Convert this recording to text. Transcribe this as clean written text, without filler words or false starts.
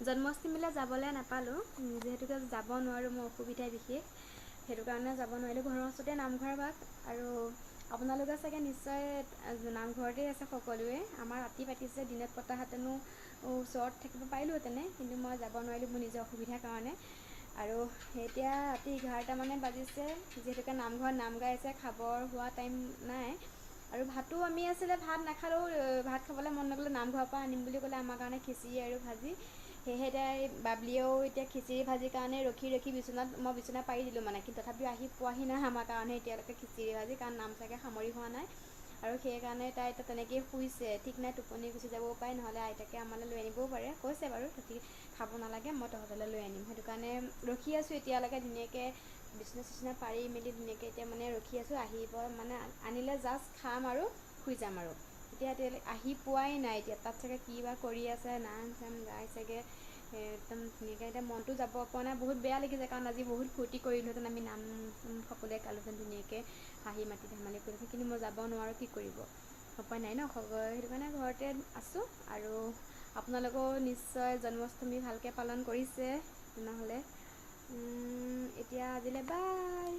জন্মাষ্টমীলৈ যাবলৈ নাপালোঁ, যিহেতুকে যাব নোৱাৰোঁ, মোৰ অসুবিধা বিশেষ, সেইটো কাৰণে যাব নোৱাৰিলোঁ। ঘৰৰ ওচৰতে নামঘৰ ভাগ, আৰু আপোনালোকে চাগে নিশ্চয় নামঘৰতেই আছে সকলোৱে। আমাৰ ৰাতি পাতিছে, দিনত পতাহেঁতেনো ওচৰত থাকিব পাৰিলোঁহেঁতেনে, কিন্তু মই যাব নোৱাৰিলোঁ মোৰ নিজৰ অসুবিধাৰ কাৰণে। আৰু এতিয়া ৰাতি 11টা বাজিছে, যিহেতুকে নামঘৰত নাম গাইছে, খাবৰ হোৱা টাইম নাই। আৰু ভাতো আমি আছিলে, ভাত নাখালেও, ভাত খাবলৈ মন নগ'লে নামঘৰৰ পৰা আনিম বুলি ক'লে আমাৰ কাৰণে খিচিৰি আৰু ভাজি। সেয়েহে এতিয়া বাবলিয়েও এতিয়া খিচিৰি ভাজিৰ কাৰণে ৰখি মই বিচনা পাৰি দিলোঁ কিন্তু তথাপিও আহি পোৱাহি নাই আমাৰ কাৰণে এতিয়ালৈকে খিচিৰি ভাজি, কাৰণ নাম চাগে সামৰি হোৱা নাই। আৰু সেইকাৰণে তাই এতিয়া তেনেকৈয়ে শুইছে, ঠিক নাই টোপনি গুচি যাবও পাৰে, নহ'লে আইতাকে আমালৈ লৈ আনিবও পাৰে। কৈছে বাৰু তহঁতি খাব নালাগে, মই তহঁতলৈ লৈ আনিম। সেইটো কাৰণে ৰখি আছোঁ এতিয়ালৈকে ধুনীয়াকৈ বিচনা পাৰি মেলি ধুনীয়াকৈ এতিয়া ৰখি আছোঁ, আহিব আনিলে জাষ্ট খাম আৰু শুই যাম আৰু। এতিয়ালৈকে আহি পোৱাই নাই, এতিয়া তাত চাগে কি বা কৰি আছে, নাম চাম গাই চাগে একদম ধুনীয়াকৈ। এতিয়া মনটো যাব পৰা নাই, বহুত বেয়া লাগিছে, কাৰণ আজি বহুত ফূৰ্তি কৰিলোঁহেঁতেন, আমি নাম সকলোৱে গালোঁহেঁতেন ধুনীয়াকৈ, হাঁহি মাতি ধেমালি কৰিলোঁহেঁতেন, কিন্তু মই যাব নোৱাৰোঁ, কি কৰিব, উপায় নাই ন। সেইটো কাৰণে ঘৰতে আছোঁ। আৰু আপোনালোকেও নিশ্চয় জন্মাষ্টমী ভালকৈ পালন কৰিছে তেনেহ'লে। এতিয়া আজিলৈ বাই।